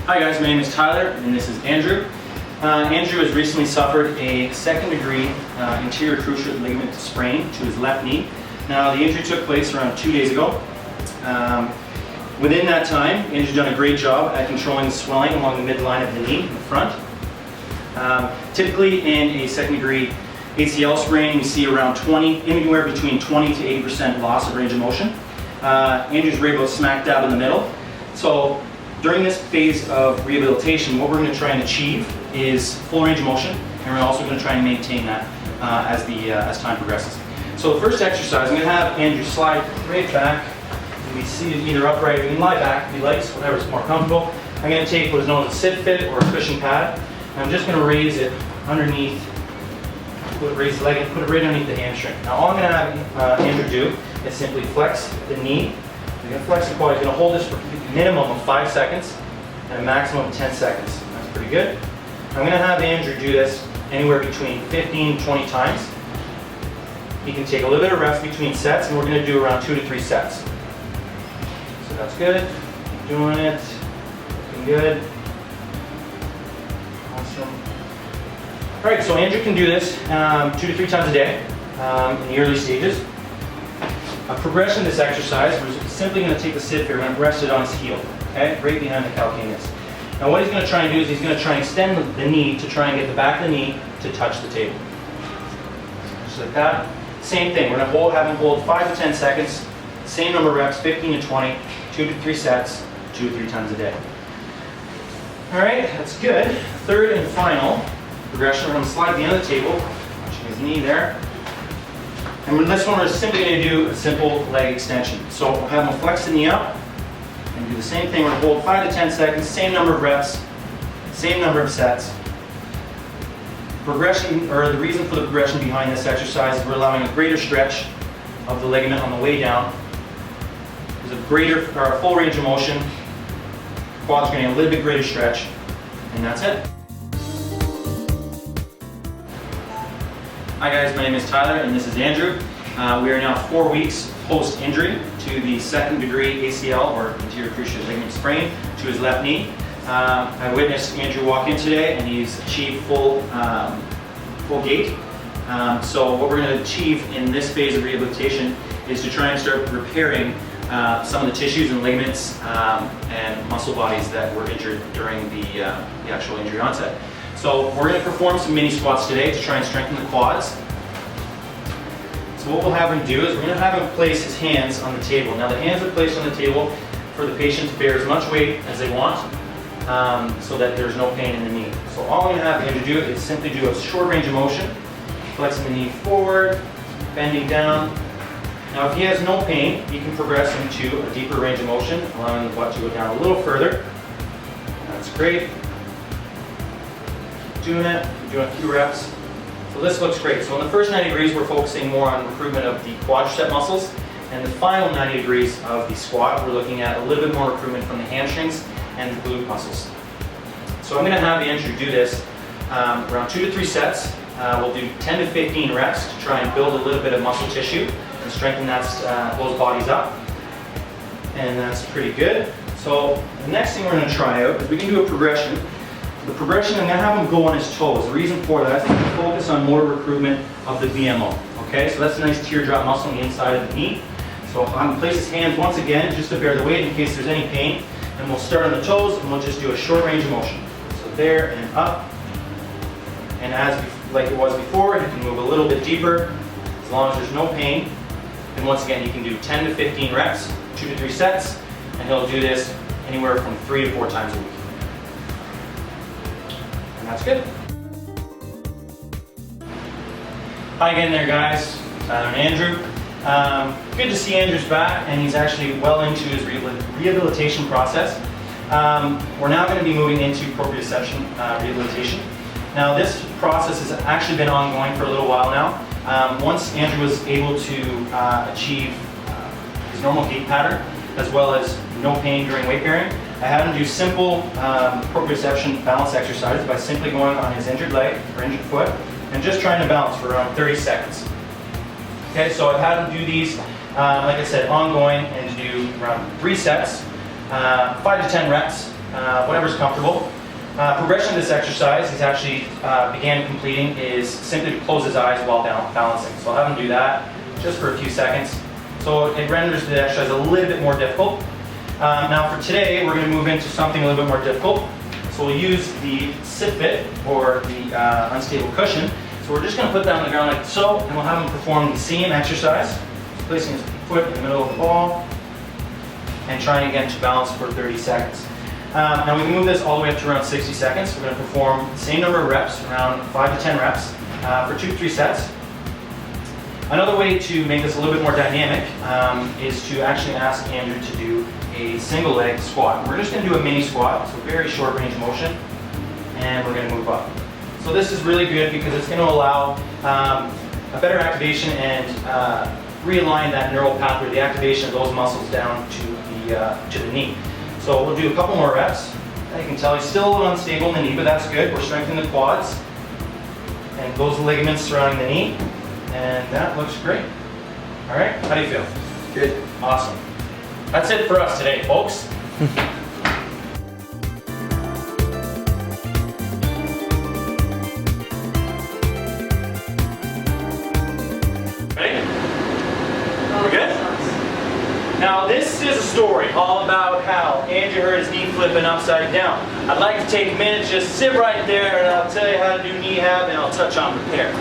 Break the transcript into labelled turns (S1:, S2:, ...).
S1: Hi guys, my name is Tyler and this is Andrew. Andrew has recently suffered a second-degree anterior cruciate ligament sprain to his left knee. Now the injury took place around 2 days ago. Within that time, Andrew's done a great job at controlling the swelling along the midline of the knee in the front. Typically in a second-degree ACL sprain, we see around anywhere between 20 to 80% loss of range of motion. Andrew's right about smack dab in the middle. So during this phase of rehabilitation, what we're going to try and achieve is full range of motion, and we're also going to try and maintain that as time progresses. So the first exercise, I'm going to have Andrew slide right back. You can be seated either upright, or you can lie back if he likes, whatever's more comfortable. I'm going to take what is known as a sit fit or a cushion pad, and I'm just going to raise it underneath, raise the leg and put it right underneath the hamstring. Now all I'm going to have Andrew do is simply flex the knee. You're going to flex the quad. He's going to hold this for a minimum of 5 seconds and a maximum of 10 seconds. That's pretty good. I'm going to have Andrew do this anywhere between 15 and 20 times. He can take a little bit of rest between sets, and we're going to do around 2 to 3 sets. So that's good. Keep doing it. Looking good. Awesome. All right, so Andrew can do this 2 to 3 times a day in the early stages. A progression of this exercise, we're simply going to take the sit here, we're going to rest it on his heel, okay, right behind the calcaneus. Now what he's going to try and do is he's going to try and extend the knee to try and get the back of the knee to touch the table. Just like that. Same thing, we're going to have him hold 5 to 10 seconds, same number of reps, 15 to 20, 2 to 3 sets, 2 to 3 times a day. All right, that's good. Third and final progression, we're going to slide the end of the table, touching his knee there. And with this one, we're simply going to do a simple leg extension. So we'll have him flex the knee up and do the same thing. We're going to hold 5 to 10 seconds, same number of reps, same number of sets. Progression, or the reason for the progression behind this exercise is we're allowing a greater stretch of the ligament on the way down. There's a greater, or a full range of motion. Quads are getting a little bit greater stretch, and that's it. Hi guys, my name is Tyler and this is Andrew. We are now 4 weeks post-injury to the second-degree ACL or anterior cruciate ligament sprain to his left knee. I witnessed Andrew walk in today and he's achieved full gait. So what we're going to achieve in this phase of rehabilitation is to try and start repairing some of the tissues and ligaments and muscle bodies that were injured during the actual injury onset. So we're going to perform some mini squats today to try and strengthen the quads. So what we'll have him do is we're going to have him place his hands on the table. Now the hands are placed on the table for the patient to bear as much weight as they want so that there's no pain in the knee. So all I'm going to have him to do is simply do a short range of motion, flexing the knee forward, bending down. Now if he has no pain, you can progress him to a deeper range of motion, allowing the butt to go down a little further. That's great. Doing it, doing a few reps. So this looks great. So in the first 90 degrees, we're focusing more on recruitment of the quadricep muscles. And the final 90 degrees of the squat, we're looking at a little bit more recruitment from the hamstrings and the glute muscles. So I'm going to have Andrew do this around 2 to 3 sets. We'll do 10 to 15 reps to try and build a little bit of muscle tissue and strengthen those bodies up. And that's pretty good. So the next thing we're going to try out is we can do a progression. The progression, I'm going to have him go on his toes. The reason for that is to focus on more recruitment of the VMO. Okay, so that's a nice teardrop muscle on the inside of the knee. So I'm going to place his hands once again just to bear the weight in case there's any pain. And we'll start on the toes and we'll just do a short range of motion. So there and up. And like it was before, you can move a little bit deeper as long as there's no pain. And once again, you can do 10 to 15 reps, 2 to 3 sets, and he'll do this anywhere from 3 to 4 times a week. And that's good. Hi again there guys, Tyler and Andrew. Good to see Andrew's back and he's actually well into his rehabilitation process. We're now going to be moving into proprioception rehabilitation. Now this process has actually been ongoing for a little while now. Once Andrew was able to achieve his normal gait pattern as well as no pain during weight bearing, I had him do simple proprioception balance exercises by simply going on his injured leg or injured foot and just trying to balance for around 30 seconds. Okay, so I've had him do these, like I said, ongoing and to do around 3 sets, 5 to 10 reps, whatever's comfortable. Progression of this exercise he's actually began completing is simply to close his eyes while balancing. So I'll have him do that just for a few seconds. So it renders the exercise a little bit more difficult. Now for today, we're going to move into something a little bit more difficult. So we'll use the sit bit, or the unstable cushion. So we're just going to put that on the ground like so, and we'll have him perform the same exercise, placing his foot in the middle of the ball, and trying again to balance for 30 seconds. Now we can move this all the way up to around 60 seconds. We're going to perform the same number of reps, around 5 to 10 reps, for 2 to 3 sets. Another way to make this a little bit more dynamic is to actually ask Andrew to do a single leg squat. We're just going to do a mini squat, so very short range motion, and we're going to move up. So this is really good because it's going to allow a better activation and realign that neural pathway, the activation of those muscles down to the knee. So we'll do a couple more reps. Now you can tell he's still a little unstable in the knee, but that's good. We're strengthening the quads and those ligaments surrounding the knee, and that looks great. All right, how do you feel?
S2: Good.
S1: Awesome. That's it for us today, folks. Ready? We're good? Now this is a story all about how Andrew hurt his knee flipping upside down. I'd like to take a minute, just sit right there, and I'll tell you how to do knee rehab, and I'll touch on repair.